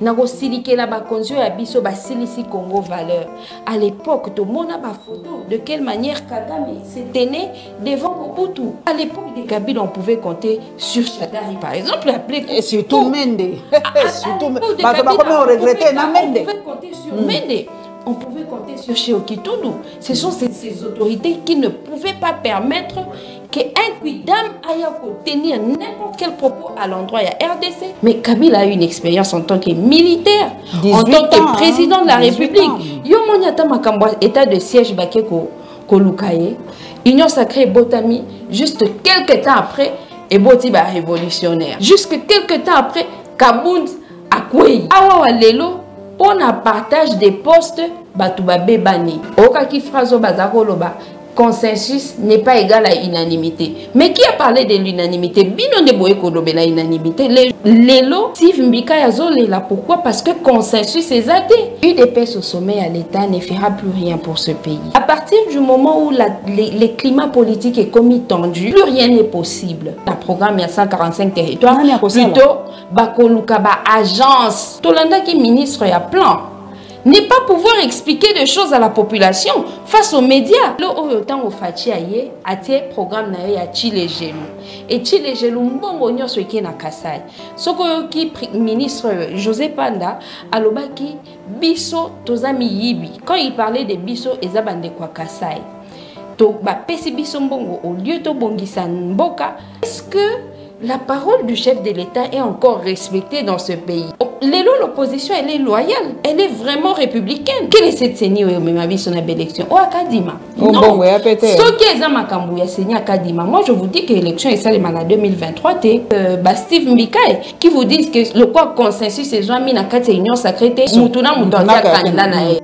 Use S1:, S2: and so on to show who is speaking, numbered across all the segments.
S1: nako silike la ba konzio ya biso ba silisi Congo valeur. À l'époque, tout le monde a ma photo. De quelle manière Kagame s'est tenu devant Mobutu. À l'époque des Kabila, on pouvait compter sur Chagari, par exemple, appelé.
S2: Et surtout Mende.
S1: Surtout Mende. On pouvait compter sur Mende. On pouvait compter sur Cheokitoudou. Ce sont ces autorités qui ne pouvaient pas permettre qu'un Quidam aille tenir n'importe quel propos à l'endroit de la RDC. Mais Kabila a eu une expérience en tant que militaire, en tant que président de la République. Yomoniata Makambwa, état de siège Bakeko Kolukaye, Union sacrée Botami, juste quelques temps après, et Botiba révolutionnaire. Juste quelques temps après, Kabound Akwei. Awa Lelo. On a partage des postes, Batouba Bebani. Okaki Frazo Bazakoloba. Consensus n'est pas égal à unanimité. Mais qui a parlé de l'unanimité? Bino de Boye Kolobe la unanimité. Lelo, Steve Mbika Yazolela. Pourquoi? Parce que consensus est zadé. UDPS au sommet à l'État ne fera plus rien pour ce pays. À partir du moment où les climats politiques est commis tendu, plus rien n'est possible. Le programme, il y a 145 territoires. Plutôt, Bakoluka, agence. Tolanda qui ministre, il y a plan. Ne pas pouvoir expliquer des choses à la population face aux médias. Le temps au Fachi aye a té programme na ya Chile Gelou. Et Chile Gelou mbongo nyonso eke na Kasai. Soko ki ministre José Panda alobaki biso tozami yibi. Quand il parlait de biso ezabande kwa Kasai. To ba pesi biso mbongo au lieu to bongisa mboka. Est-ce que la parole du chef de l'État est encore respectée dans ce pays? L'opposition, elle est loyale, elle est vraiment républicaine. Quelle est cette CENI où même avis son élection? Oh, Akadima. Non. Ce qui est à Makambouya, CENI Akadima. Moi, je vous dis que l'élection est celle en 2023. Steve Mbikae qui vous disent que le quoi consensus c'est Jean Minakate Union Sacrée. Moutuna Moutondia Kanila Nae.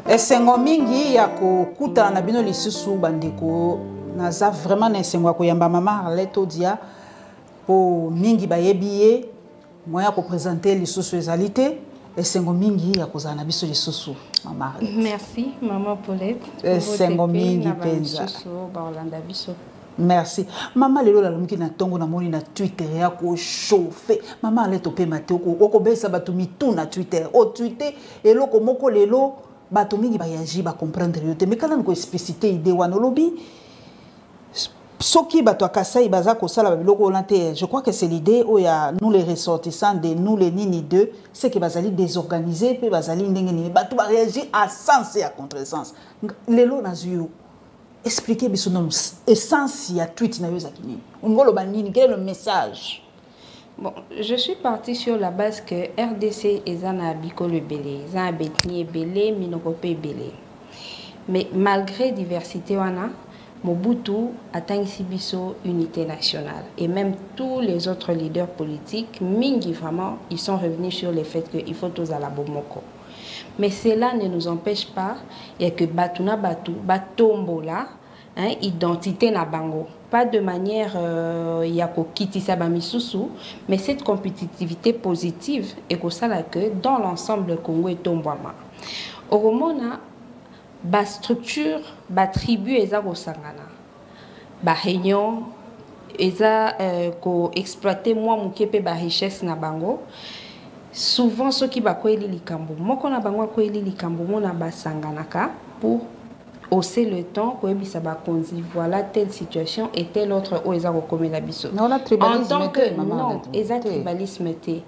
S2: Esengo mingi ya kokuta na bino lisusu bandeko naza vraiment na esengo koyamba mama Arlette Odia po mingi bayebiye moya ko présenter lisusu ezalité esengo mingi ya kozana na biso lisusu mama Arlette.
S1: Merci maman Paulette.
S2: Esengo mingi penza
S1: ba Olanda biso.
S2: Merci. Maman lelo la lumiki na tongo na moni na Twitter ya ko chauffer. Maman Arlette opema te oko besa batu mitu na Twitter. O Twitter eloko moko lelo bato mingi bayaji ba comprendre yote mais kana ko expliciter idée wana lobby soki bato akasai baza ko sala biloko olante. Je crois que c'est l'idée où il y a nous les ressortissants de nous les nini 2 c'est que bazali désorganisé pe bazali ndenge ni bato ba réagir à sens et à contresens lelo na zuyo expliquer biso non essence ya tweet na yo za kini ngolo ba nini quel est le message?
S1: Bon, je suis partie sur la base que RDC est un bicole belé, un bétnier belé, minokopé belé. Mais malgré diversité, Mobutu atteint Sibiso unité nationale. Et même tous les autres leaders politiques, mingi vraiment, ils sont revenus sur le fait qu'il faut tous à la bomoko. Mais cela ne nous empêche pas, il y a que Batuna Batu, Batombola, hein, identité na bango. Pas de manière yako kiti sabamisusu, mais cette compétitivité positive et que ça là que dans l'ensemble Congo et Tombouama. Au Romona, ba structure, ba tribu eza ko sangana, ba réunion eza ko exploiter moi mukepe ba richesse na bango. Souvent ceux qui ba ko eli likambo, moko na bango ko eli likambo mona ba sanganaka pour hausser le temps pour voilà telle situation et telle autre où ils ont commis la biso.
S2: Non, la tribalisme
S1: en tant que non, ils tribalisme était.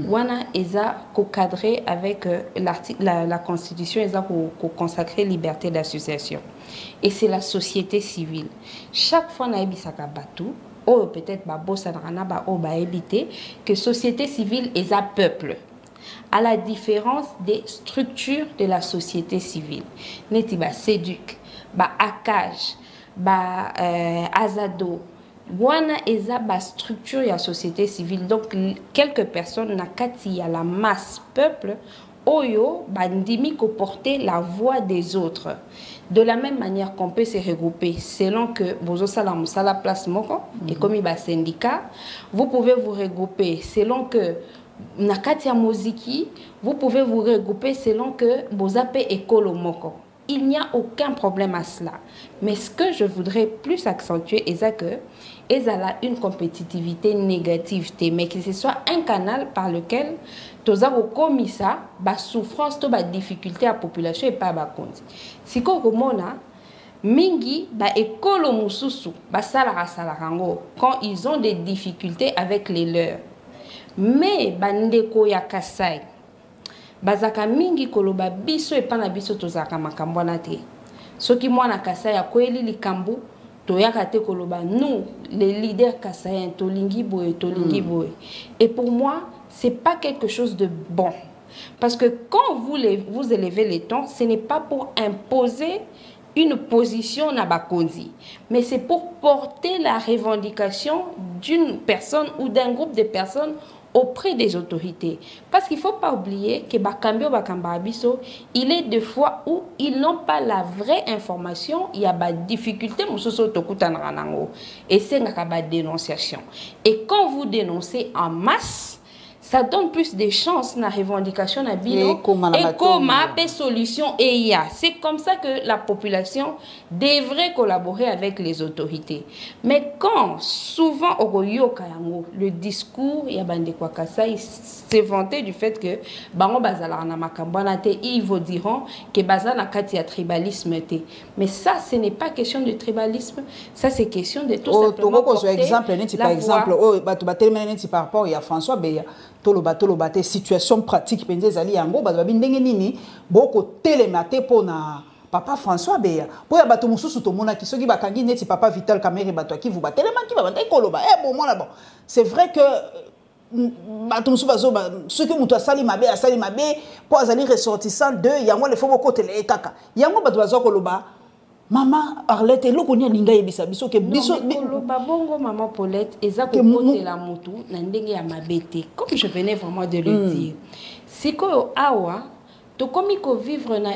S1: Wana ils ont cadré avec la constitution, ils ont consacré liberté d'association. Et c'est la société civile. Chaque fois na ebisaka batu, ou peut-être ba bossa na ba o ba habité que société civile est un peuple. À la différence des structures de la société civile. Neti ba Séduc, ba Akaj, ba Azado, wana eza ba structure de la société civile. Donc quelques personnes na kati ya la masse peuple oyo bandimi ko porter la voix des autres. De la même manière qu'on peut se regrouper selon que bozo sala musala place moko et comme ba syndicat, vous pouvez vous regrouper selon que Nakati ya moziki, vous pouvez vous regrouper selon que vous appelez école moko. Il n'y a aucun problème à cela. Mais ce que je voudrais plus accentuer est que et ça a une compétitivité négative, mais que ce soit un canal par lequel tous les commissaires, la souffrance, la difficulté à la population et pas à compte. Si on a mingi ba ekolo mususu ba salara salarango quand ils ont des difficultés avec les leurs, mais bandeko ya Kasai bazaka mingi koloba biso epana biso tozaka makambwana te soki mwana Kasai akoeli likambu toyaka te koloba nous les leaders kasaïens tolingi boye et pour moi c'est pas quelque chose de bon parce que quand vous élevez les tons, ce n'est pas pour imposer une position na bakonzi, mais c'est pour porter la revendication d'une personne ou d'un groupe de personnes auprès des autorités. Parce qu'il ne faut pas oublier que Bakambio Bakambabiso, il est des fois où ils n'ont pas la vraie information, il y a des difficultés, et c'est une dénonciation. Et quand vous dénoncez en masse, ça donne plus de chances na revendication na bilo et comme des solutions et il y a. C'est comme ça que la population devrait collaborer avec les autorités. Mais quand souvent au le discours il y a bande kwa Kasai s'est vanté du fait que bango bazala na makambana te, ils vous diront que bazana kati ya tribalisme te. Mais ça ce n'est pas question de tribalisme, ça c'est question de tout simplement porter
S2: exemple par exemple oh batu batelemene ti par rapport ya François Beya toloba te situation pratique penze zali yango bazabi ndenge nini boko telemate pona papa François Beya po ya bato mususu to mona ki soki bakangi neti papa Vital Kamerhe bato ki vous batelemaki ba ndai koloba bon mona bon c'est vrai que bato mususu bazo ceux que muto asali mabe po azali ressortissant de yango le faut boko tele kaka yango bato bazo koloba Maman Arlette, lokonya linga yebisa biso ke biso
S1: bongo maman Paulette eza ko la mutu na ndenge ya mabete comme je venais vraiment de le dire. Siko awa to komi ko vivre na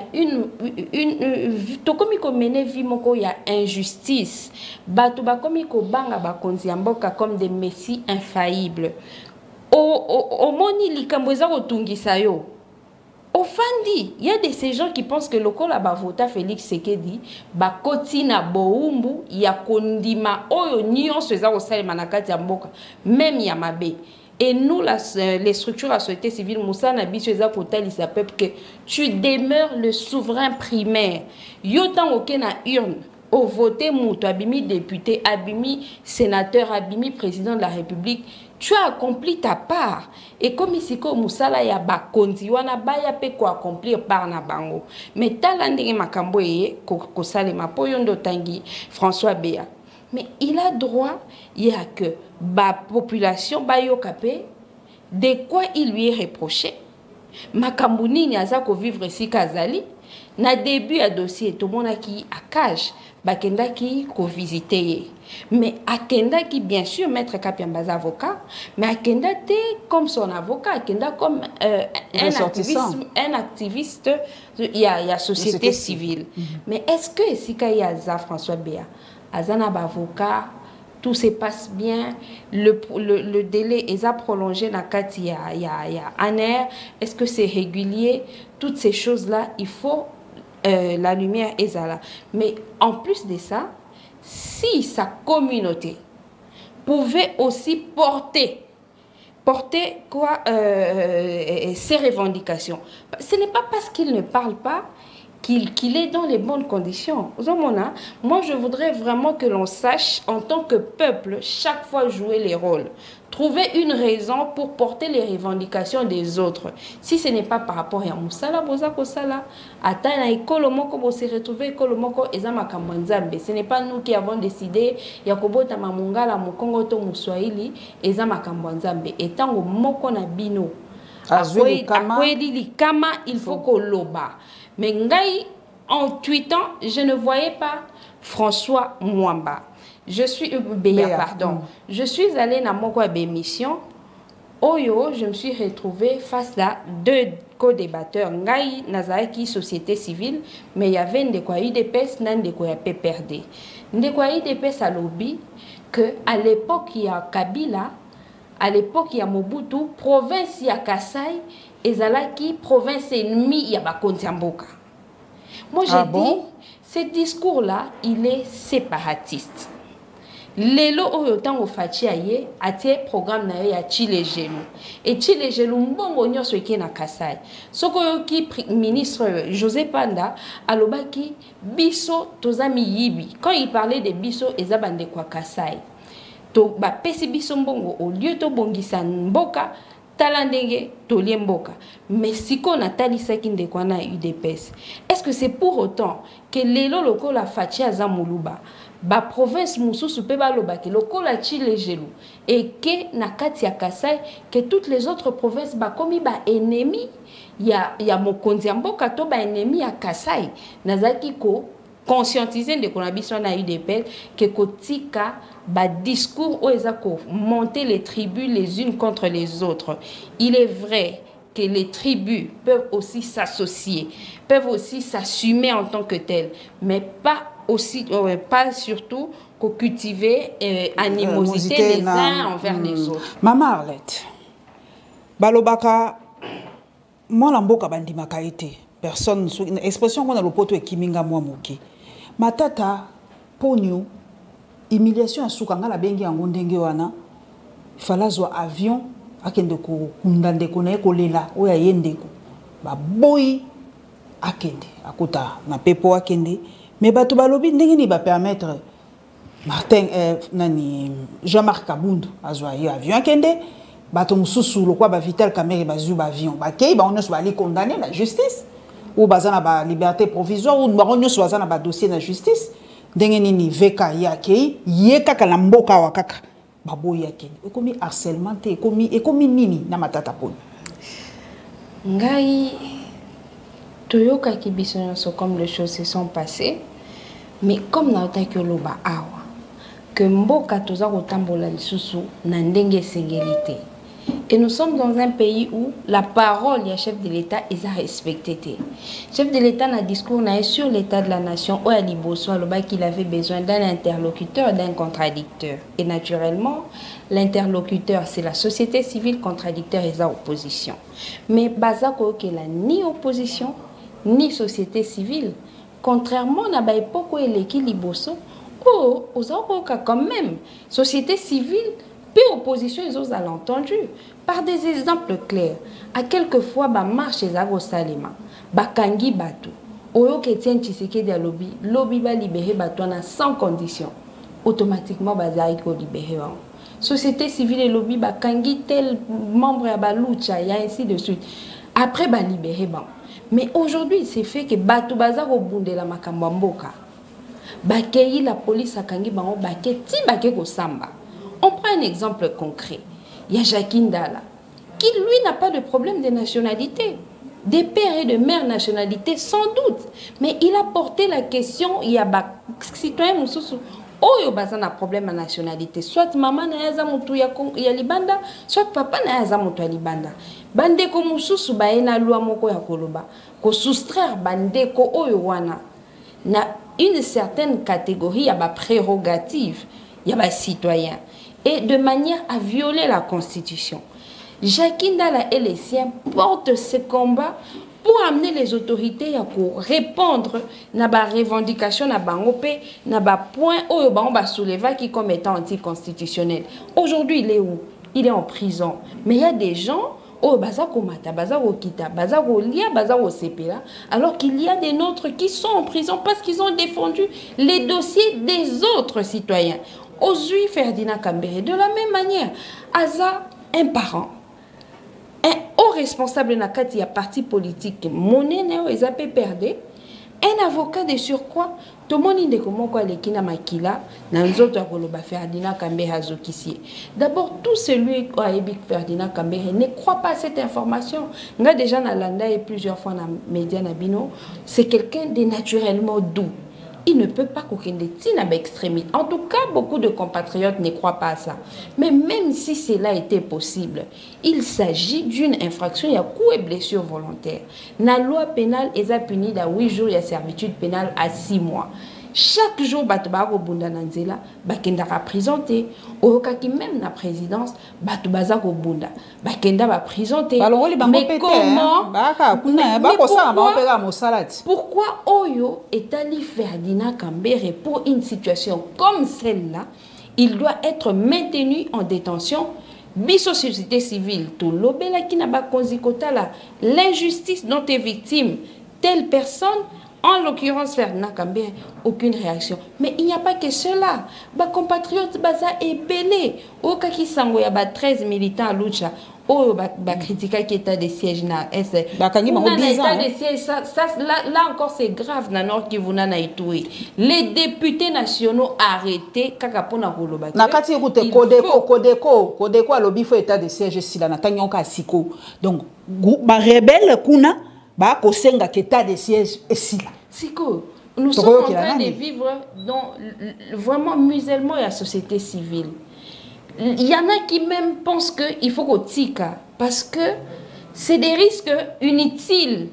S1: to komi ko mener vie moko ya injustice. Bato ba komi ko banga ba konzi mboka comme des messies infaillibles. O moni likambo eza ko tungisa yo. Au fandi, il y a de ces gens qui pensent que le col a vota Félix Sekedi, bakoti na boumbu, ya kondima oyo nion se za osale manakati ya mboka, même yamabe. Et nous, les structures de la société civile, Moussa Nabi, il s'appelle que tu demeures le souverain primaire. Yotan oké na urne, au voté mouto, abimi député, abimi sénateur, abimi président de la République, tu as accompli ta part. Et comme ici, comme Moussala ya bakondi, wana baya pe ko accomplir par na bango. Mais talandenge makambo ko salema poyondo tangi François Beya. Mais il a droit, il y a que ba population ba yokape de quoi il lui est reproché. Makambo nini aza ko vivre ici Kazali. Na début à dossier tout le monde qui a cage bakenda qui ko visiter. Mais Akenda qui, bien sûr, maître Kapiambaza avocat, mais Akenda comme son avocat, Akenda comme un activiste, il y a société civile. Mais est-ce que si il y a François Beya, Azana avocat, tout se passe bien, le délai est prolongé dans il y a un air, est-ce que c'est régulier? Toutes ces choses-là, il faut la lumière est là. Mais en plus de ça, si sa communauté pouvait aussi porter quoi ses revendications, ce n'est pas parce qu'il ne parle pas qu'il est dans les bonnes conditions. Moi, je voudrais vraiment que l'on sache, en tant que peuple, chaque fois jouer les rôles. Trouver une raison pour porter les revendications des autres. Si ce n'est pas par rapport à Moussala, Bozako Sala, Atana et Kolomoko, se retrouver Kolomoko et Zamakambanzambe. Ce n'est pas nous qui avons décidé, Yakobo Tamamungala, Mokongo to Mouswahili et Zamakambanzambe. Et tant que Moko na Bino, Kama, il faut qu'on loba. Mais en tweetant, je ne voyais pas François Mwamba. Je suis Beya, pardon. Je suis allée dans mon émission. Oyo, je me suis retrouvée face à deux co-débatteurs. Ngai Nazaki société civile, mais il y avait Ndekwa UDPS, Ndekwa PPRD. Ndekwa UDPS a lobby que à l'époque il y a Kabila, à l'époque il y a Mobutu, province il y a Kasai, et Zalaki province ennemie il y a Bakontiamboka. Moi j'ai dit, ce discours-là, il est séparatiste. lelo oyo tango fachi aye atie programme na yo ya Chile Gelo et Chile Gelo mbongo nyonso eke na Kasai soko yo ki ministre José Panda alobaki biso tozami yibi quand il parlait de biso ezabande kwa Kasai to ba pesi biso mbongo au lieu to bongisa mboka talandenge tolie mboka mais siko na talisaki ndeko na UDPS est-ce que c'est pour autant que lelo loko la fachi azamuluba ba province mususu pe baloba ke lokola Chile Gelo et que na kati ya Kasai que toutes les autres provinces ba komi ba ennemi ya mokonzi ya mboka to ba ennemi ya Kasai nazaki ko conscientiser de ko na biso na UDPS que kotika ba discours o ezako monter les tribus les unes contre les autres. Il est vrai que les tribus peuvent aussi s'associer, peuvent aussi s'assumer en tant que telles, mais pas aussi, pas surtout qu'au cultiver animosité les uns envers les autres.
S2: Maman Arlette, balobaka, moi l'amboka bandimaka ete, personne, expression qu'on a le poto et kiminga moi moki. Ma tata, pogno, humiliation à soukanga la bengi en gondenge wana, falazwa avion, akende ko kundande ko na ekolela oya yendeko, ba boy akende, akota na pepo akende. Mais bato balobi ndenge ni ba permettre Martin nani Jean-Marc Kabund azwa yo avion kende bato mususu lokwa ba Vital Kamerhe bazu ba avion ba kei ba onyo so bali condamner la justice ou bazana ba liberté provisoire ou ba onyo so bazana ba dossier na justice ndenge nini veka ya kei ye kaka na mboka wa kaka ba boya kende ekomi harcèlement te ekomi nini na matata poni
S1: ngai toyoka ki biso nyonso comme les choses se sont passées. Mais comme na otaki oloba awa que mboka toza kotambola lisusu na ndenge sengelité et nous sommes dans un pays où la parole du chef de l'État est respectée. Chef de l'État n'a discours na sur l'état de la nation ou à liboso aloba qu'il avait besoin d'un interlocuteur, d'un contradicteur et naturellement l'interlocuteur c'est la société civile, contradicteur et la opposition. Mais bazako que la ni opposition ni société civile. Contrairement à l'époque où il est liboso, quand même, société civile, puis opposition, ils ont entendu. Par des exemples clairs, à quelquefois, marche les Salema, Bakangi Batou, Oyo Ketien Tshisekedi lobby va libérer Batouana sans condition. Automatiquement, Bazaïko libérer. Société civile et lobby, Bakangi tel membre à Baloucha, et ainsi de suite. Après, libérer. Mais aujourd'hui, c'est fait que Batou Bazar au bout de la Makambamboka. Bakei la police a kangi bango baké ti baké ko samba. On prend un exemple concret. Il y a Jacqueline Dala qui lui n'a pas de problème de nationalité. Des pères et de mères nationalité sans doute. Mais il a porté la question, il y a ba citoyen mususu oyo bazana problème de nationalité. Soit maman na yaza mutu ya libanda, soit papa na yaza mutu ya libanda. Bandeko mususu baena loi moko ya koloba ko soustraire bandeko oyo wana na une certaine catégorie ya ba prérogative ya ba citoyen et de manière à violer la constitution. Jacqueline Dala et les siens portent ce combat pour amener les autorités à répondre à la revendication na bangope na ba point oyo bango ba soulever qui comme étant anticonstitutionnel. Aujourd'hui, il est où? Il est en prison. Mais il y a des gens oh bazako mata bazako kita bazako lia bazako sepela alors qu'il y a des nôtres qui sont en prison parce qu'ils ont défendu les dossiers des autres citoyens. Ozui Ferdinand Kambere de la même manière Aza un parent un haut responsable na kati ya parti politique monene o ezape perdre un avocat de surcroît tout le monde est comme quoi les kina makila dans les autres koloba Ferdinand Kambere azokisi. D'abord tout celui qui a ébi Ferdinand Kambere ne croit pas à cette information. Nga déjà na landa et plusieurs fois dans les médias nabino, c'est quelqu'un de naturellement doux. Il ne peut pas qu'aucun extrémiste. En tout cas, beaucoup de compatriotes ne croient pas à ça. Mais même si cela était possible, il s'agit d'une infraction, il y a coup et blessure volontaire. La loi pénale est punie de 8 jours, il y a servitude pénale à 6 mois. Chaque jour, Batubaro Bundananzela, Bakenda va présenter. Au cas qui même la présidence, Batubazako Bunda, Bakenda va présenter. Mais comment? Pourquoi Oyo est allé Ferdinand Kambere pour une situation comme celle-là? il doit être maintenu en détention. Biso société civile, tout l'obéla qui n'a pas conzikotala, l'injustice dont est victime telle personne, en l'occurrence Ferdinand Kambere, aucune réaction. Mais il n'y a pas que cela. Ba compatriotes baza ébélé. Au cas qui sango ya ba 13 militants à Lucha. Oh ba critiquer qui état de siège na est. Ba kangi ba état de siège ça là encore c'est grave na nord qui vuna na Ituri. Les députés nationaux arrêtés kaka pona koloba.
S2: Na kati écoute Kodeko a lobby fo état de siège si la na tanyonka siko. Donc ba rebelle kuna ba kosenga état de siège et si là.
S1: Siko, nous sommes en train de vivre dans vraiment musulman et la société civile. Il y en a qui même pensent qu'il faut qu'on tika parce que c'est des risques inutiles,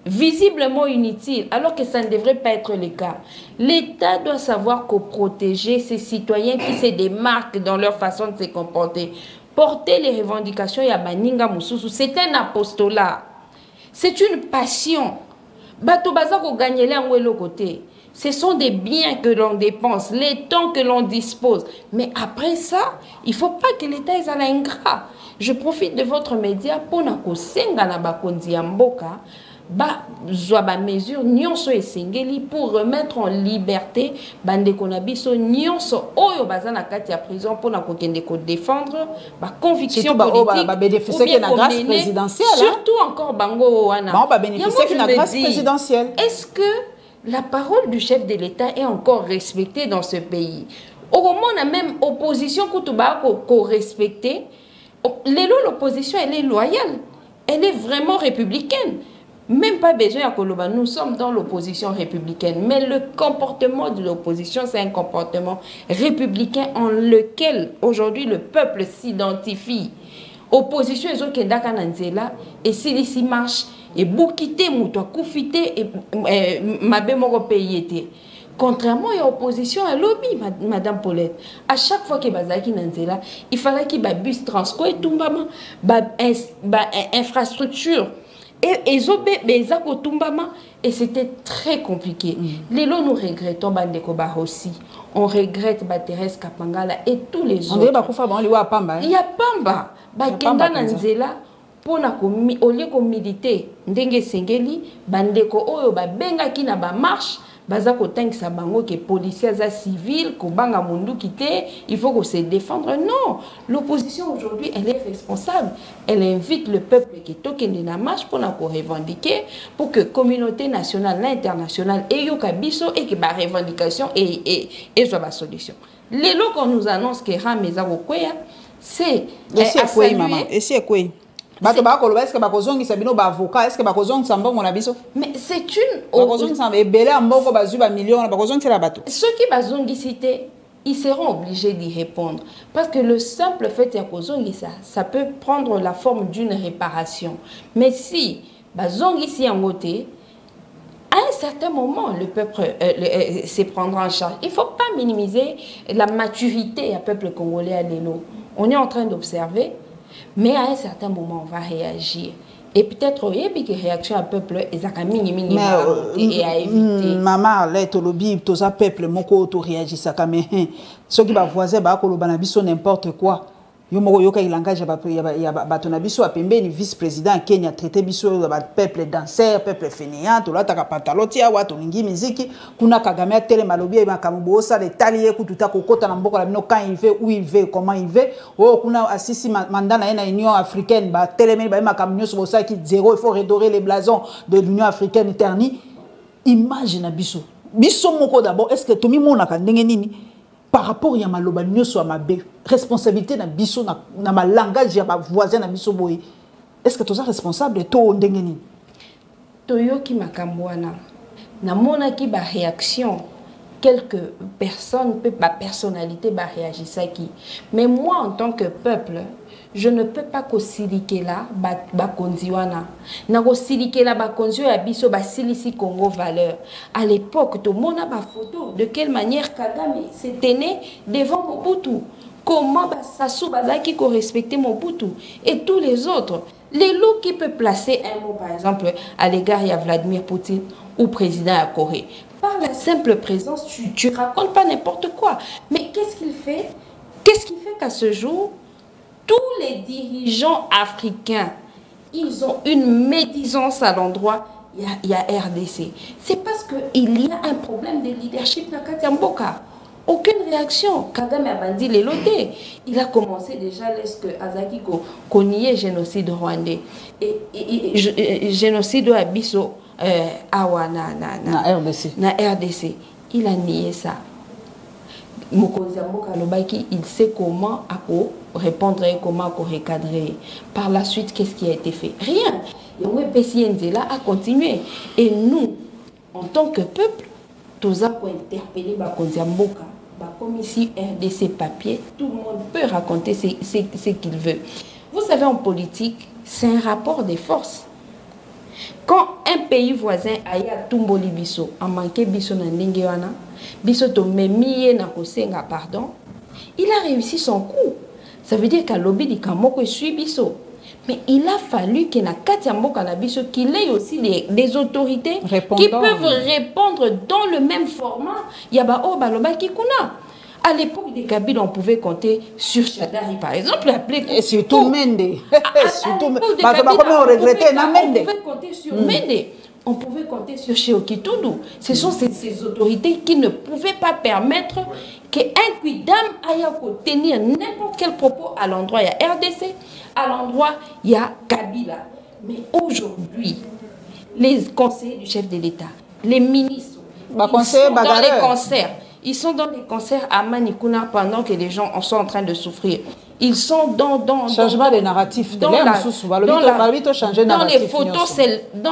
S1: visiblement inutiles, alors que ça ne devrait pas être le cas. L'État doit savoir protéger ses citoyens qui se démarquent dans leur façon de se comporter. Porter les revendications Yabaninga Mususu, c'est un apostolat. C'est une passion. Bato bazako gagner l'anguelo côté. Ce sont des biens que l'on dépense, les temps que l'on dispose. Mais après ça, il ne faut pas que l'État est à l'ingrat. Je profite de votre média pour nako senga na bakonzi mboka ba zoaba mesure nyonso esengeli pour remettre en liberté bande konabiso nyonso oyo bazana kati ya prison pour nako kende ko défendre ba conviction politique
S2: ba bénéficier de la grâce présidentielle
S1: surtout encore bango wana
S2: ba bénéficier de la grâce présidentielle.
S1: Est-ce que la parole du chef de l'État est encore respectée dans ce pays? Au moment on a même opposition kutuba ko respecter. L'opposition elle est loyale, elle est vraiment républicaine. Même pas besoin à Koloba, nous sommes dans l'opposition républicaine. Mais le comportement de l'opposition, c'est un comportement républicain en lequel aujourd'hui le peuple s'identifie. Opposition, ils ont kendaka nanzela et s'il marche et boukite moutoua koufite et mabe moko payete. Contrairement à l'opposition à lobby, Madame Paulette, à chaque fois que Bazaki Nanzela, il fallait qu'il y ait un bus transco et tout, infrastructure. Et c'était très compliqué. Les lots, nous regrettons Bandeko aussi. On regrette Thérèse Kapangala et tous les autres. Il y a Pamba. Bakenda Nanzela, pour au lieu de militer, Ndenge Sengeli, Bandeko Oyo, Benga qui n'a pas marche. Bazako tank sabango que policiers civils, Kobanga Mundu quitté, il faut qu'on se défendre. Non, l'opposition aujourd'hui, elle est responsable. Elle invite le peuple qui toque de la marche pour nous revendiquer, pour que la communauté nationale, l'internationale, ait eu kabiso et que la revendication et soit la solution. Les lots qu'on nous annonce que Rameza Okoya, c'est
S2: à saluer. Et c'est quoi? Est-ce que bakozongi sabino ba avocat est-ce que bakozongi sambongo na biso
S1: mais c'est une
S2: bakozongi samba ebele amboko bazu ba millions na bakozongi la bateau
S1: ceux qui bazongi cité ils seront obligés d'y répondre parce que le simple fait ya kozongi ça peut prendre la forme d'une réparation mais si bazongi si en côté à un certain moment, le peuple se prendra en charge. Il ne faut pas minimiser la maturité du peuple congolais à l'élo. On est en train d'observer. Mais à un certain moment, on va réagir. Et peut-être il y a une réaction à peuple et à éviter.
S2: Maman, là, tu lobby, tu as peuple, mon co, réagit ça comme ceux qui va voisin, bah, n'importe quoi. Yo moko yoka ilangage ya batona biso apembe ni vice-président Kenya traité biso ba peuple danseur peuple fainéant to la taka pantaloti ya watu lingi muziki kuna Kagame tele malobi ba kamubosa le talier kututa kokota na mboko la bino quand il veut où il veut comment il veut oh kuna assisi mandana na Union africaine ba tele ba makamnyo so bosa ki zéro il faut redorer les blasons de l'Union africaine éternelle image na biso moko d'abord est-ce que tomi mona ka ndenge nini par rapport à ma lobanio soit ma responsabilité na biso na ma langage ya ba voisin na biso boy est-ce que tu es responsable de to ndengeni
S1: toyo ki makambwana na mona ki ba réaction quelques personnes peut ba personnalité ba réagir ça qui mais moi en tant que peuple je ne peux pas kosiliker là ba konziwana na kosiliker là ba konzio ya biso ba silisi Congo valeur à l'époque tout monde a ba photo de quelle manière Kagame se tenait devant Mobutu comment Sassou Bazaki ko respecter Mobutu et tous les autres les loups qui peut placer un mot par exemple à l'égard de Vladimir Poutine ou président de Corée par la simple présence tu racontes pas n'importe quoi mais qu'est-ce qu'il fait Qu'est-ce qui fait qu'à ce jour, tous les dirigeants africains, ils ont une médisance à l'endroit, il y a RDC. C'est parce qu'il y a un problème de leadership dans Katia Mboka. Aucune réaction. Kagame a bandit les lotés. Il a commencé déjà lorsque Azaki niait génocide rwandais. Et génocide à Bisso, Awa na RDC. Na RDC. Il a nié ça. Mokonzi Mboka Lobaki, il sait comment répondre et comment recadrer. Par la suite, qu'est-ce qui a été fait? Rien. Et le PCNZ a continué. Et nous, en tant que peuple, tous avons interpellé Mokonzi Mboka. Comme ici, RDC papier, tout le monde peut raconter ce qu'il veut. Vous savez, en politique, c'est un rapport des forces. Quand un pays voisin a tumboli biso, a manqué biso na ndingewana, biso to memiye na kosenga pardon, il a réussi son coup. Ça veut dire qu'à lobby di kamoko suit biso. Mais il a fallu qu'il y ait aussi des autorités qui peuvent répondre dans le même format. À l'époque des Kabyles, on pouvait compter sur Chadari, par exemple, appelé.
S2: Et surtout Mende.
S1: On pouvait compter sur Mende. On pouvait compter sur Sheoki Toudou. Ce sont ces autorités qui ne pouvaient pas permettre qu'un Quidam aille tenir n'importe quel propos à l'endroit. Il y a RDC, à l'endroit, il y a Kabila. Mais aujourd'hui, les conseillers du chef de l'État, les ministres, ils sont dans les concerts à Manikuna pendant que les gens sont en train de souffrir. Ils sont dans
S2: changement de narratif.
S1: Dans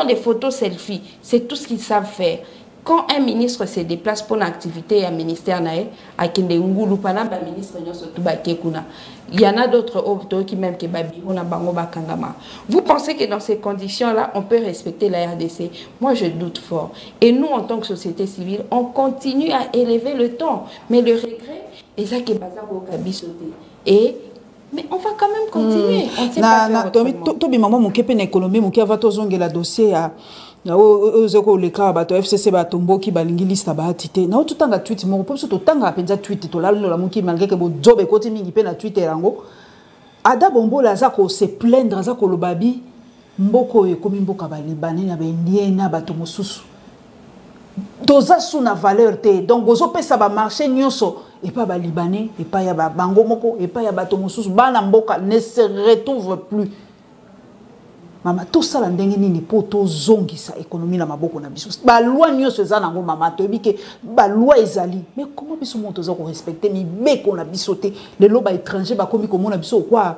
S1: les photos selfies. C'est tout ce qu'ils savent faire. Quand un ministre se déplace pour une activité à un ministère, il y en a d'autres qui même vous pensez que dans ces conditions-là, on peut respecter la RDC? Moi, je doute fort. Et nous, en tant que société civile, on continue à élever le ton. Mais le regret, c'est ça qui est basé au Kabisoté. Mais on va quand même continuer. On ne sait pas faire autrement.
S2: le cas bato FCC batombo ki balingi lista baatite na tout tanga tweet mo po to tanga penza tweet to la lola muki malgré que bo job ekoti mingi pe na Twitter yango ada bombo la za ko se plaindre za ko lobabi mboko ekomi mboka ba libanais na ba indien na bato mosusu toza suna valeur te donc bozo pesa ba marché nyonso et pas ba libanais et pas ya ba bango moko et pas ya bato mosusu bana mboka ne se retrouve plus. Mama tout ça ndenge nini po to zongisa économie na maboko na biso ba loi nyonso eza nango mama to bike ba loi ezali mais comment biso monto za ko respecter mi beko na biso te le loba étranger ba komi komona biso quoi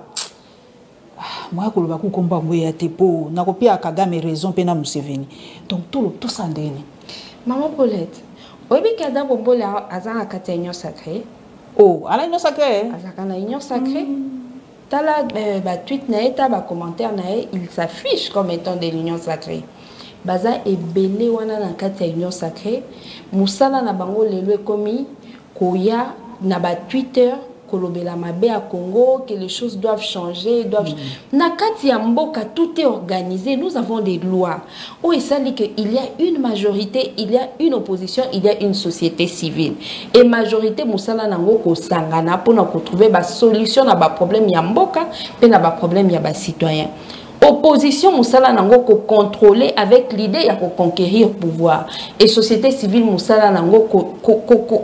S2: moi ko loba ku komba ngoya te po na ko pia Kagame raison pe na Museveni donc tout ça ndenge
S1: maman Paulette obi kada bombola azanga katenyo sacré
S2: oh ala union sacré
S1: azaka na union sacré. Tala tweet naeta ba commentaire nae il s'affiche comme étant de l'union sacrée. Baza ebele wana na kati ya union sacrée. Musala na bango lelo komi koya na ba Twitter kolobela mabe à Congo que les choses doivent changer, na kati ya mboka tout est organisé, nous avons des lois. Oh et ça dit que il y a une majorité, il y a une opposition, il y a une société civile. Et majorité musala nango ko sangana pour na trouver ba solution na ba problème ya mboka, pe na ba problème ya ba citoyen. Opposition musala nango ko contrôler avec l'idée ya ko conquérir pouvoir et société civile musala nango ko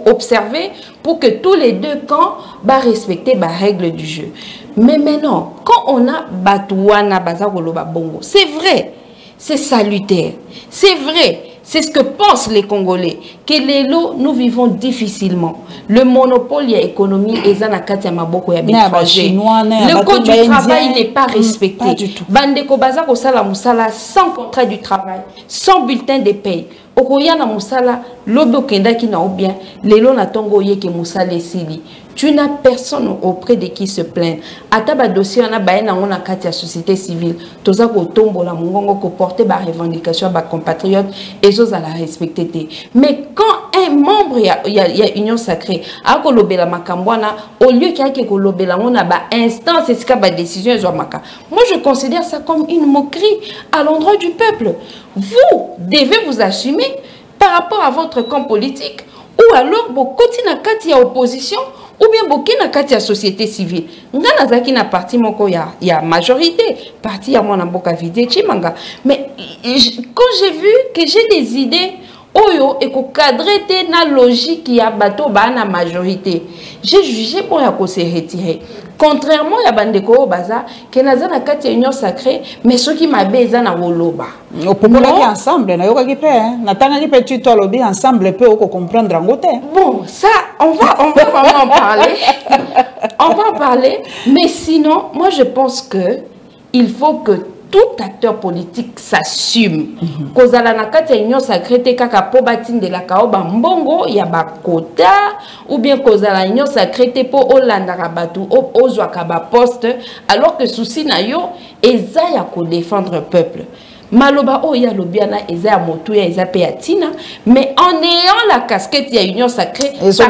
S1: observer pour que tous les deux camps ba respecter ba règles du jeu. Mais maintenant quand on a batouana bazakolo ba bongo, c'est vrai, c'est salutaire, c'est vrai. C'est ce que pensent les Congolais, que les lots, nous vivons difficilement. Le monopole de l'économie est dans la katia maboko ya l'étranger. Le code du travail n'est pas respecté. Pas du tout. Bandeko baza ko sala musala sans contrat du travail, sans bulletin de paye. Okoya na musala lobo kenda ki na bien, lelo na tongo ye ke musala esili. Tu n'as personne auprès de qui se plaindre. Ataba dossier on a baé na ngona katia société civile. Toza ko tombo la mongongo ko porter ba revendication ba compatriotes et choses à la respecter. Mais quand un membre y a union sacrée a ko lobela makambwana au lieu qu'il y a que lobela ngona ba instance c'est ce ba décision zo maka. Moi je considère ça comme une moquerie à l'endroit du peuple. Vous devez vous assumer par rapport à votre camp politique ou alors beaucoup na kati ya opposition ou bien boké na kati ya société civile nga nazaki na parti moko ya majorité parti ya mwana mboka Vydie Tshimanga mais quand j'ai vu que j'ai des idées oyo cadrer na logique ya bato ba na majorité j'ai jugé pour ya ko se retirer contrairement ya bandeko baza que naza na kati ya union sacrée mais ceux qui mabeza na woloba
S2: opomolaki ensemble na yokaki pe na tanga ki pe tu to lobi ensemble pe oko comprendre ngote
S1: bon ça on va vraiment en parler on va en parler mais sinon moi je pense que il faut que tout acteur politique s'assume. Kozala na kati ya union sacrée te kaka po batinde la kaoba mbongo ya bakota ou bien kozala union sacrée te po olanda rabatu ozwaka ba poste alors que souci na yo eza ya ko défendre peuple. Maloba o ya lobiana eza ya motu ya eza pe ya tina mais en ayant la casquette ya union sacrée ça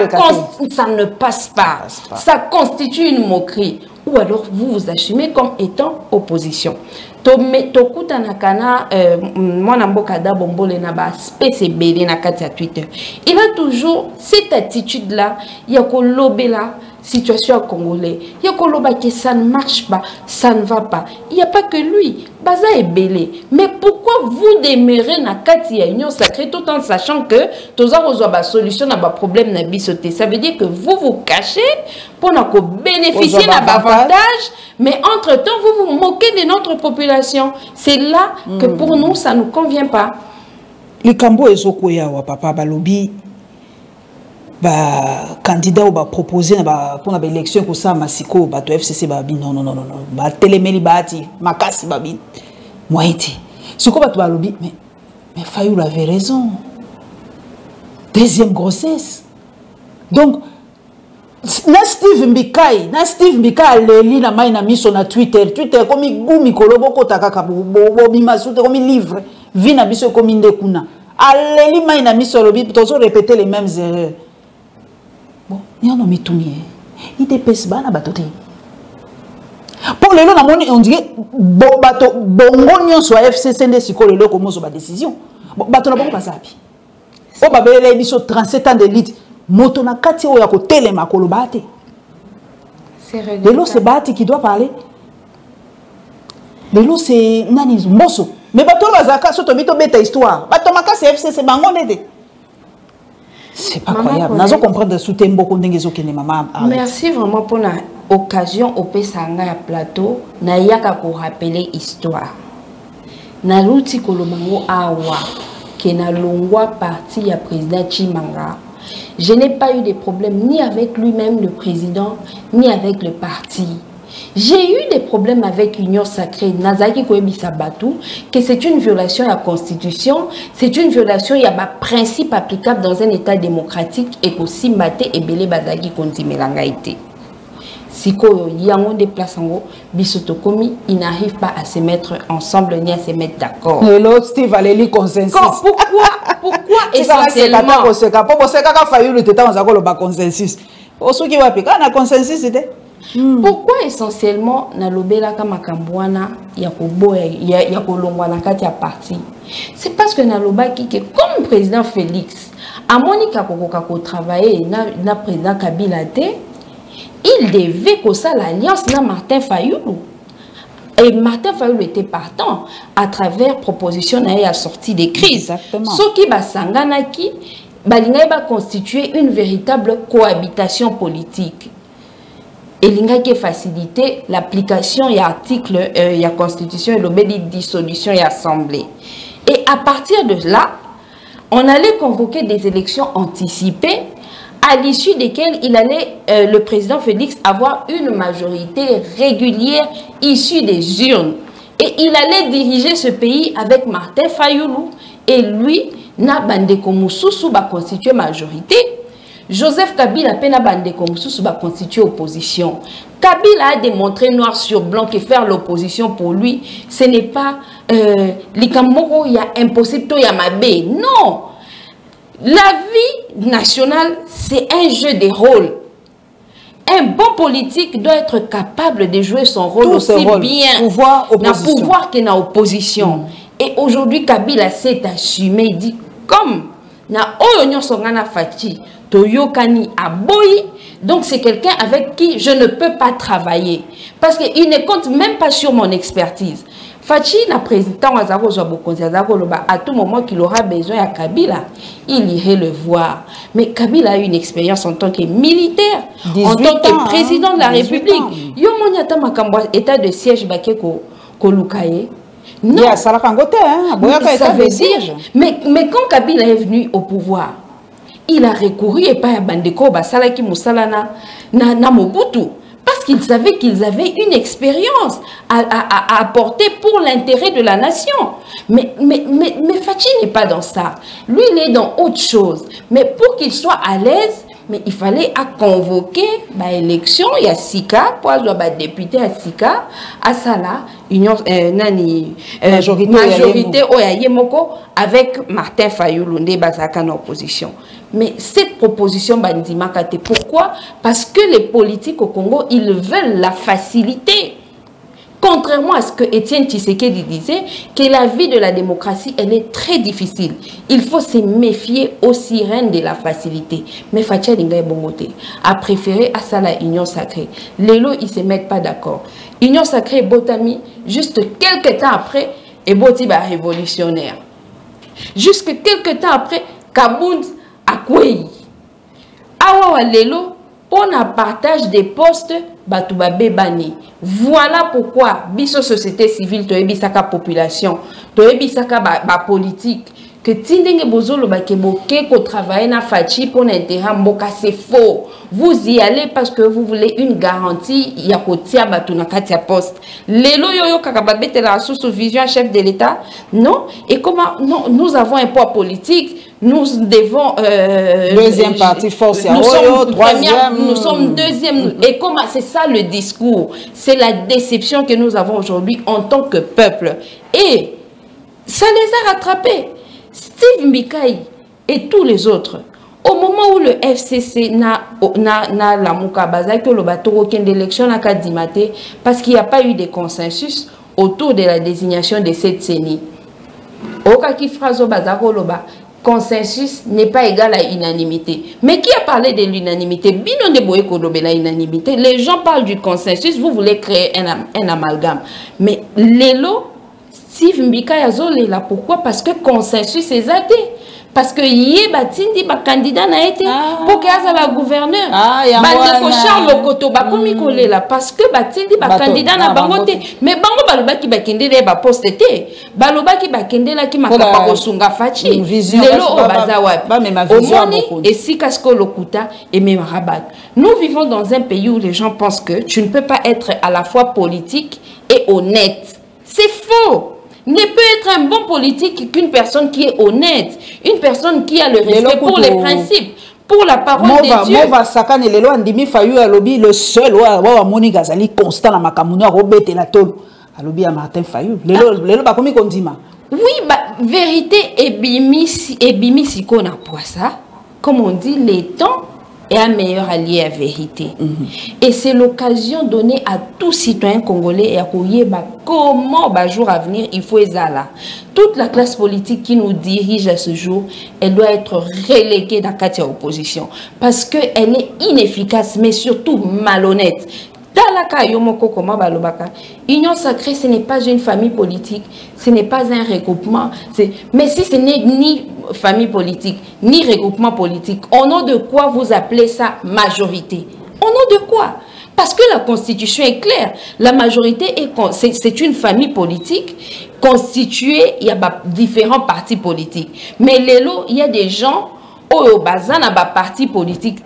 S1: ne passe pas. Ça constitue une moquerie ou alors vous vous assumez comme étant opposition. Tokuta nakana mwana mboka da bombole na ba space ebele na kati ya Twitter. Il a toujours cette attitude là ya ko lobela situation congolais. Ya ko loba que ça ne marche pas, ça ne va pas. Il n'y a pas que lui, baza ebele. Mais pourquoi vous demeurez na kati ya union sacrée tout en sachant que toza kozwa ba solution na ba problème na bisoté. Ça veut dire que vous vous cachez pour na ko bénéficier na ba avantage, mais entre-temps vous vous moquez de notre population. C'est là que pour nous ça ne nous convient pas.
S2: Le Cambo ezokoya wa papa balobi ba candidat ou ba proposer pour na élection ko sa masiko ba to FCC ba bi non ba telemeli baati makasi ba bi moiti siko ba to balobi mais Fayulu avait raison, deuxième grossesse donc na Steve Mbikai leli na mai na miso na Twitter comme gumi kolobo ko takaka bo bimasute comme livre vina biso comme ndekuna aleli mai na miso lobi tozo répéter les mêmes erreurs. Bon, il y a un mitumie. Il dépêche pas na bateau. Pour le long, on dirait bateau bongo nyon soit FCC de siko le long comme sur décision. Bateau na bongo pas ça. O babele biso 37 ans d'élite. Moto na kati o ya ko telema ko lobate.
S1: C'est regrettable.
S2: Lelo c'est Bati qui doit parler. Lelo c'est nani Mbosso. Mais bateau bazaka soto bito beta histoire. Bateau maka c'est FCC bango nede. C'est pas croyable. Nous allons comprendre soutien beaucoup de maman.
S1: Merci vraiment pour l'occasion au Pesanga plateau. Nayaka pour rappeler histoire. Na luti kolomango awa que na longwa parti ya président Tshimanga. Je n'ai pas eu de problème ni avec lui-même le président ni avec le parti. J'ai eu des problèmes avec l'Union sacrée, Nazaki Koebi Sabatou, que c'est une violation de la Constitution, c'est une violation de la principe applicable dans un État démocratique et qu'aussi Mate et Bele Bazaki Kontimelangaïté. Si Yango déplaçant Bisotokomi, ils n'arrivent pas à se mettre ensemble ni à se mettre d'accord.
S2: Et l'autre Steve Valérie consensus.
S1: Pourquoi essentiellement pourquoi essentiellement na lobela kama kambwana ya kolongwa na kati ya parti? C'est parce que na lobaki que comme président Félix a Monica Kokoka travailler na président Kabila te, il devait que ça l'alliance na Martin Fayulu. Et Martin Fayulu était partant à travers proposition na sortie des crises. Ce qui va sanganaki balinga va constituer une véritable cohabitation politique. Et l'INGA qui faciliter l'application de l'article de la Constitution et l'obéi dissolution et assemblée. Et à partir de là, on allait convoquer des élections anticipées à l'issue desquelles il allait, le président Félix, avoir une majorité régulière issue des urnes. Et il allait diriger ce pays avec Martin Fayulu et lui, Nabandeko Moussousou va constituer majorité. Joseph Kabila pena bande comme sous va constituer opposition. Kabila a démontré noir sur blanc que faire l'opposition pour lui, ce n'est pas l'ikamoko ya impossible to ya mabe. Non. La vie nationale, c'est un jeu de rôles. Un bon politique doit être capable de jouer son rôle aussi bien dans le pouvoir que dans l'opposition. Et aujourd'hui, Kabila s'est assumé, il dit comme na oyo songana Fachi toyokani aboyi. Donc c'est quelqu'un avec qui je ne peux pas travailler parce qu'il ne compte même pas sur mon expertise. Fachi, la présidente à tout moment qu'il aura besoin à Kabila, il irait le voir. Mais Kabila a une expérience en tant que militaire, en tant que président de la République. Yo moniata makambo état de siège bakeko kolukaye. Non,
S2: ça veut
S1: dire. Mais quand Kabila est venu au pouvoir, il a recouru et pas à Bandeko Basalaki Moussalana na Mobutu. Parce qu'ils savaient qu'ils avaient une expérience à apporter pour l'intérêt de la nation. Mais Fachi n'est pas dans ça. Lui, il est dans autre chose. Mais pour qu'il soit à l'aise, mais il fallait convoquer l'élection. Il y a Sika, pour avoir député à Sika, à Sala, union, majorité Oyayemoko, avec Martin Fayulu, Bazaka en opposition. Mais cette proposition, pourquoi? Parce que les politiques au Congo, ils veulent la facilité. Contrairement à ce que Étienne Tshisekedi disait, que la vie de la démocratie, elle est très difficile. Il faut se méfier aux sirènes de la facilité. Mais Fatia Lingaye Bongote a préféré à ça la Union Sacrée. Les lots, ils ne se mettent pas d'accord. Union Sacrée et Botami, juste quelques temps après, et Botiba révolutionnaire. Juste quelques temps après, Kabound Akwei. Awa Lelo, on a partage des postes, Batouba Bebani. Voilà pourquoi, biso société civile, toebisaka population, toebisaka ba politique, que tindenge bozolo bakeboke ko travailler na Fachi pour l'intérêt mboka, c'est faux. Vous y allez parce que vous voulez une garantie, ya kotia batuna katia poste. Lelo yoyo kakababete la sous vision chef de l'État. Non. Et comment non, nous avons un poids politique. Nous devons
S2: deuxième partie force.
S1: Nous sommes deuxième. Et comment c'est ça le discours? C'est la déception que nous avons aujourd'hui en tant que peuple. Et ça les a rattrapés. Steve Mbikai et tous les autres. Au moment où le FCC n'a la moukabaza que le bateau aucune élection n'a qu'à dimater parce qu'il n'y a pas eu de consensus autour de la désignation de cette CENI. Okaki Frazo Bazaro Loba. Consensus n'est pas égal à unanimité. Mais qui a parlé de l'unanimité? Bino de Boye Kolobe la unanimité. Les gens parlent du consensus, vous voulez créer un amalgame. Mais l'élo, Steve Mbika Yazole là, pourquoi? Parce que consensus est zaté. Parce que yé batindi ba candidat na été pour qu'il y ait la gouverneur. Bandeko Charles Koto ba komi kolé là parce que batindi ba candidat na bangote. Mais bango baloba ki bakende ba poste té. Baloba ki bakende la ki makapa kosunga Fachi. Lelo o baza wapi. Omoni et si kasko lokuta et même rabat. Nous vivons dans un pays où les gens pensent que tu ne peux pas être à la fois politique et honnête. C'est faux. Ne peut être un bon politique qu'une personne qui est honnête, une personne qui a le respect pour les principes, pour la parole de Dieu.
S2: Mova Sakane Lelo Andimi Fayou Alobi, le seul wa Moni Gazali constant na makamuna robete la tolo. Alobi à Martin Fayou. Lelo ba komi kondima.
S1: Oui, vérité et bimi sikona pour ça. Comme on dit, les temps est un meilleur allié à vérité. Et c'est l'occasion donnée à tout citoyen congolais et à Koyeba comment, jour à venir, il faut là. Toute la classe politique qui nous dirige à ce jour, elle doit être reléguée dans la opposition. Parce qu'elle est inefficace, mais surtout malhonnête. Union Sacrée, ce n'est pas une famille politique, ce n'est pas un regroupement. Mais si ce n'est ni famille politique, ni regroupement politique, au nom de quoi vous appelez ça majorité? Au nom de quoi? Parce que la Constitution est claire. La majorité, c'est une famille politique constituée, il y a différents partis politiques. Mais l'élo, il y a des gens, au bazan, à parti politique,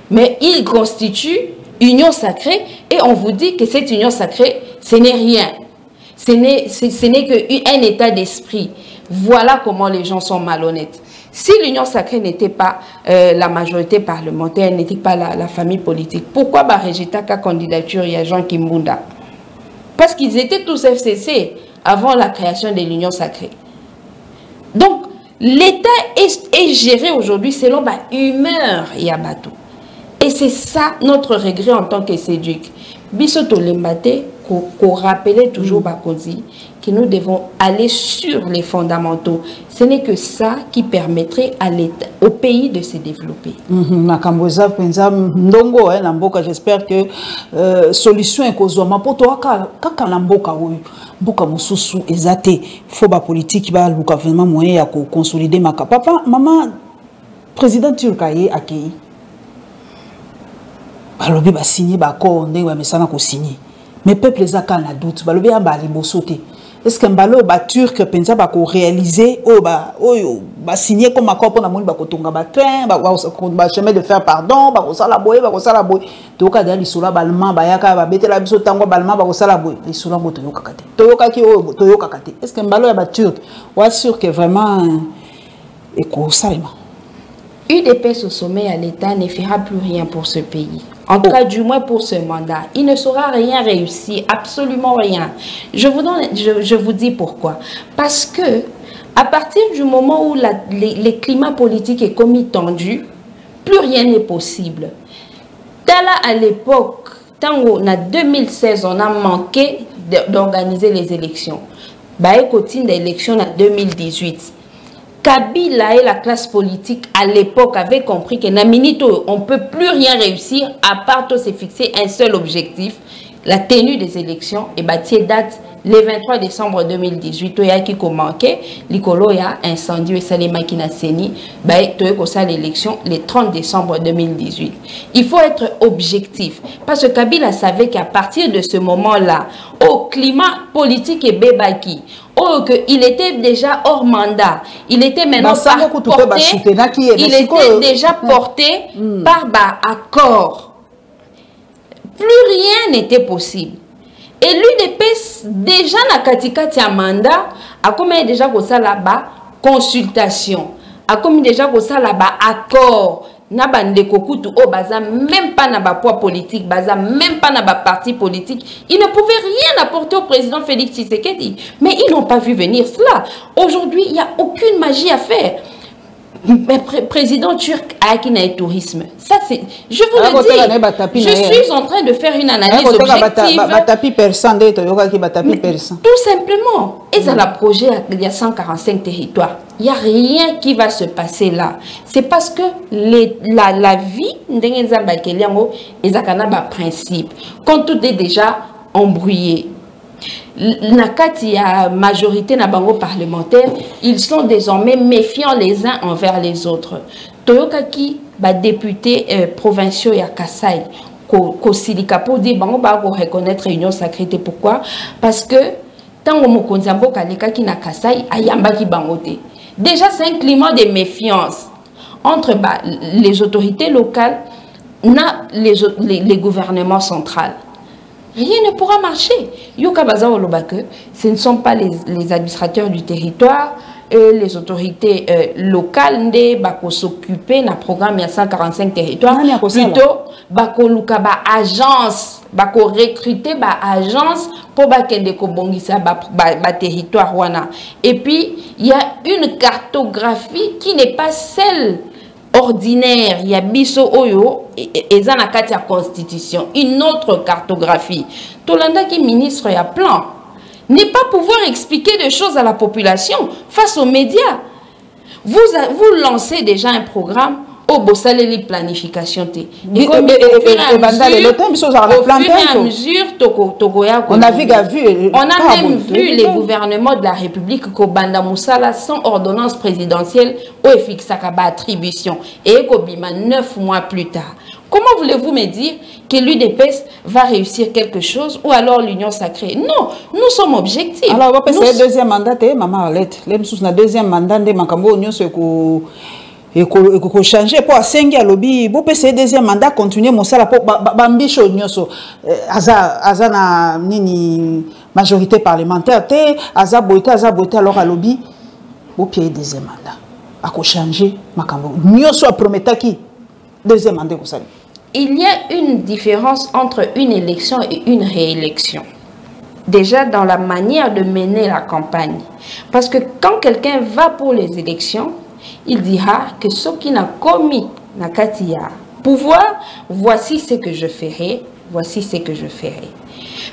S1: mais ils constituent Union Sacrée, et on vous dit que cette Union Sacrée, ce n'est rien. Ce n'est qu'un état d'esprit. Voilà comment les gens sont malhonnêtes. Si l'Union Sacrée n'était pas la majorité parlementaire, n'était pas la famille politique, pourquoi Barejita ka candidature il y a Jean Kimbunda? Parce qu'ils étaient tous FCC avant la création de l'Union Sacrée. Donc, l'État est géré aujourd'hui selon la humeur Yabato. Et c'est ça notre regret en tant que séduc. Bisoto lembate, qu'on rappelait toujours Bakozi, que nous devons aller sur les fondamentaux. Ce n'est que ça qui permettrait à l'État, au pays de se développer.
S2: J'espère que solution est causée. Pour toi, quand Mboka Moussousou ezate, faut ba politique ba le gouvernement moyen à consolider ma papa, maman, président Turcaye accueilli. Balobi ba signé ba accord ndé wa mesana ko signé. Mais peuple les a quand la doute, balobi a ba libosoté. Est-ce que mbalo ba turc penza ba ko réaliser o ba signé comme accord pour na moni ba ko tonga ba train ba chemin de faire pardon ba ko sala boye to ka dali sura balma ba yaka ba betela biso tango balma ba ko sala boye li sura moto yo kakate to yo kaki o to yo kakate. Est-ce que mbalo ya ba turc wa sûr que vraiment eko salima
S1: UDPS au sommet à l'État ne fera plus rien pour ce pays. En tout cas, du moins pour ce mandat. Il ne saura rien réussir, absolument rien. Je vous dis pourquoi. Parce que, à partir du moment où les climats politiques est commis tendu, plus rien n'est possible. Là, à l'époque, en 2016, on a manqué d'organiser les élections. Côté d'élections en 2018. Kabila et la classe politique à l'époque avaient compris que Naminito, on ne peut plus rien réussir à part de se fixer un seul objectif, la tenue des élections. Et bâtir date le 23 décembre 2018, il y a qui manqué, l'icolo y a incendie et Salima qui n'a séni, l'élection le 30 décembre 2018. Il faut être objectif parce que Kabila savait qu'à partir de ce moment-là, au climat politique et bébaki, il était déjà hors mandat. Il était maintenant porté par accord. Plus rien n'était possible. Et l'UDPS, déjà na katikati ya mandat, a comme déjà ko ça là-bas consultation, a comme déjà ko ça là-bas accord. Na bande kokutu o baza même pas na ba poids politique, baza même pas na ba parti politique. Ils ne pouvaient rien apporter au président Félix Tshisekedi. Mais ils n'ont pas vu venir cela. Aujourd'hui, il n'y a aucune magie à faire. Mais président turc a acquis un tourisme. Ça c'est, je vous le dis, je suis en train de faire une analyse objective. Tout simplement, ils ont un projet, il y a 145 territoires. Il n'y a rien qui va se passer là. C'est parce que la vie, ils ont un principe. Quand tout est déjà embrouillé. Nakati ya majorité na bango parlementaire, ils sont désormais méfiants les uns envers les autres. Toyokaki ba député provinciaux ya Kasai ko silika pour dire bango ba ko reconnaître union sacrée. Pourquoi? Parce que tango mokonzi mboka lekaki na Kasai ayambaki bango te. Déjà c'est un climat de méfiance entre les autorités locales na les gouvernements centraux. Rien ne pourra marcher. Yoka Baza Olobake, ce ne sont pas les administrateurs du territoire et les autorités locales qui vont s'occuper d'un programme de 145 territoires. Plutôt, bako luka ba agence, bako recruter ba agence pour bakende ko bongisa ba territoire wana. Et puis il y a une cartographie qui n'est pas celle ordinaire. Il y a biso oyo et ça na katia constitution, une autre cartographie. Tolanda qui ministre ya plan n'est pas pouvoir expliquer des choses à la population face aux médias. Vous lancez déjà un programme au Bossaleli planification. Et au fur et à mesure, on a même vu les gouvernements de la République Kobanda Moussala sans ordonnance présidentielle au Fixakaba attribution et Kobima 9 mois plus tard. Comment voulez-vous me dire que l'UDPS va réussir quelque chose ou alors l'union sacrée? Non, nous sommes objectifs.
S2: Alors, on va passer le deuxième mandat, maman Arlette. Le deuxième mandat de Makambo, nous sommes et qu'on changer pour assengi à lobby pour passer deuxième mandat continuer mon salaire pour bambicho nyoso aza na nini majorité parlementaire te aza boité alors à lobby pour payer deuxième mandat à ko changer makambo nyoso prometa qui deuxième mandat ko sali.
S1: Il y a une différence entre une élection et une réélection. Déjà dans la manière de mener la campagne, parce que quand quelqu'un va pour les élections, il dira que ce qui n'a commis Nakatia pouvoir, voici ce que je ferai voici ce que je ferai.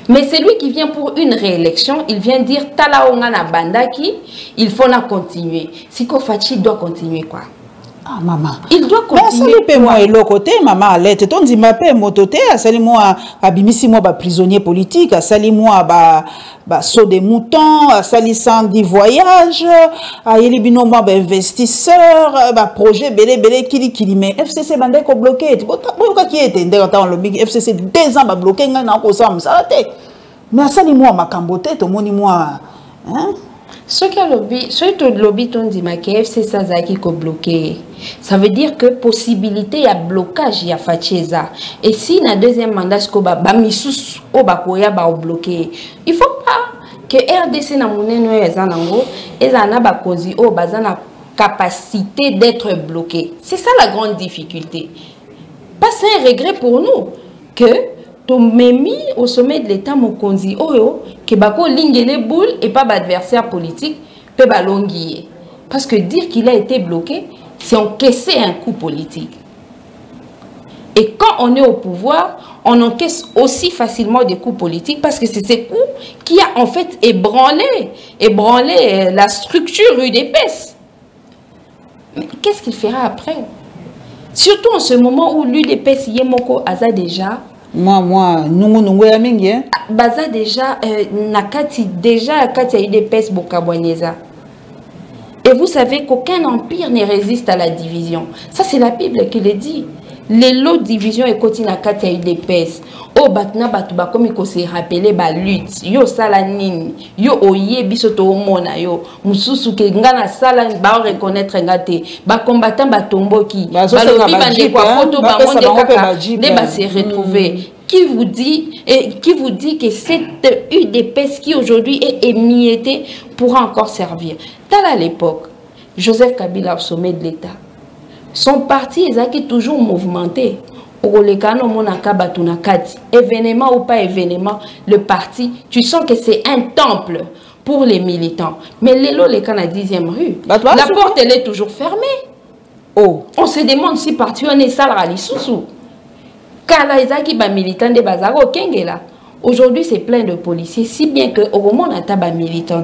S1: Mais c'est lui qui vient pour une réélection, il vient dire Tala Ongana Bandaki, il faut la continuer. Siko Fachi doit continuer quoi?
S2: Ah, maman.
S1: Il doit continuer.
S2: Mais ça moi et l'autre côté, maman, Alette. Ton dit ma paix, mototé, sali moi, abimisi moi, prisonnier politique, sali moi, saut des moutons, sali sans dit voyage, yeli bino moi, investisseur, projet, belé, kili, mais FCC bandé ko bloqué. Tu vois, qui était, dans le big FCC, 2 ans, bloqué, n'a pas ça, mais sali moi, ma camboté, ton moni moi, hein?
S1: Ce que le lobby ton dit ma KFC ça qui ko bloqué. Ça veut dire que possibilité il y a blocage il y a facheza. Et si na deuxième mandat ce ko ba misus o ba koya ba bloqué. Il faut pas que RDC na moneno ezanango ezana ba kozi o bazana capacité d'être bloqué. C'est ça la grande difficulté. Pas c'est un regret pour nous que to memi au sommet de l'État mokonzi oyo que bako ligne les boules et pas d'adversaire politique peut balonguiller parce que dire qu'il a été bloqué c'est encaisser un coup politique et quand on est au pouvoir on encaisse aussi facilement des coups politiques parce que c'est ces coups qui a en fait ébranlé la structure UDPS. Mais qu'est-ce qu'il fera après? Surtout en ce moment où l'UDPS Yemoko Aza déjà
S2: nous ya mingi hein.
S1: Baza déjà nakati déjà kati ya UDPS Bokabwaneza. Et vous savez qu'aucun empire ne résiste à la division. Ça c'est la Bible qui le dit. Les lots de division et koti nakati ya UDPS. O batna batu ba komi ko se rappeler ba lutte. Yo sala nini. Yo oye biso to mona yo. Mususu ke ngana sala ba reconnaître ngate. Ba combattant ba tomboki. Ba lobi bande kwa photo ba monde kaka. Ne ba se retrouver. Qui vous dit que cette UDPS qui aujourd'hui est émiettée pourra encore servir. À l'époque, Joseph Kabila au sommet de l'État. Son parti est toujours mouvementé. Événement ou pas événement, le parti, tu sens que c'est un temple pour les militants. Mais l'élo, les cannes à 10e rue, la porte, elle est toujours fermée. Oh. On se demande si parti on est salarié sous. Aujourd'hui, c'est plein de policiers, si bien que au moment où on a militant.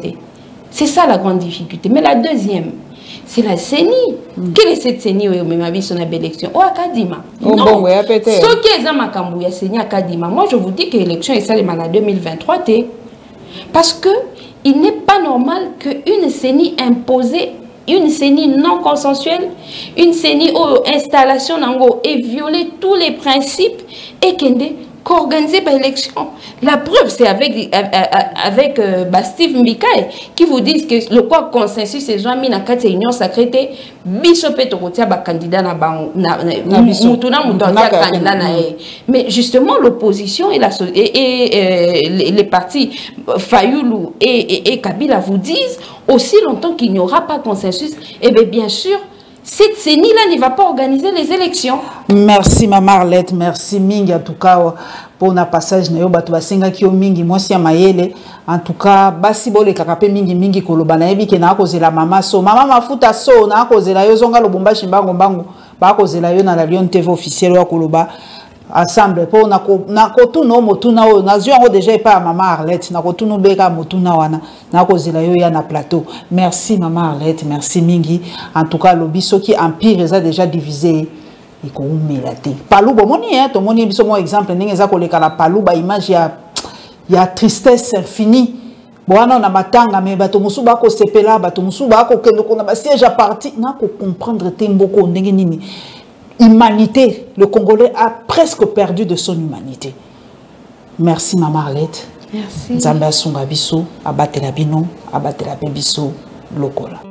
S1: C'est ça la grande difficulté. Mais la deuxième, c'est la CENI. Quelle est cette CENI où on a vu son élection? Oh, Akadima. Non. Ce qui est à Makambouya, CENI Akadima. Moi, je vous dis que l'élection est celle en 2023. Parce que il n'est pas normal qu'une CENI imposée, une CENI non consensuelle, une CENI où installation et violer tous les principes et qu'organiser l'élection. La preuve, c'est avec Steve Mbikaï qui vous disent que le quoi consensus c'est mis dans la union sacrée, bisopé tokotia ba candidat na candidat na. Mais justement l'opposition et les partis Fayoulou et Kabila vous disent aussi longtemps qu'il n'y aura pas consensus, et bien sûr cette CENI-là ne va pas organiser les élections.
S2: Merci Maman Arlette, merci Mingi en tout cas pour notre passage. Mingi, moi si Mayele. En tout cas, basi bole kakape mingi koloba na yebi ke na kozela mama so. Mama mafuta so na kozela yo zonga lobumbashi mbango ba kozela yo na la Lion TV officiel wa koloba ensemble pour na kotuno motuna o na zio déjà pas Maman Arlette na kotuno beka motuna wana na kozela yo ya na plateau. Merci Maman Arlette, merci mingi. En tout cas lobiso qui empire est déjà divisé et ko umelaté. Paluba moni hein, to moni biso mo exemple ndenge koleka la paluba image ya tristesse infinie. Boana na matanga mais bato musu ba ko sepela bato musu ba ko kendo ko na ba siège à parti na ko comprendre temboko ndenge nini. Humanité, le Congolais a presque perdu de son humanité. Merci Maman Arlette.
S1: Merci.
S2: Nzambe asunga biso, abatela bino, abatela biso lokola.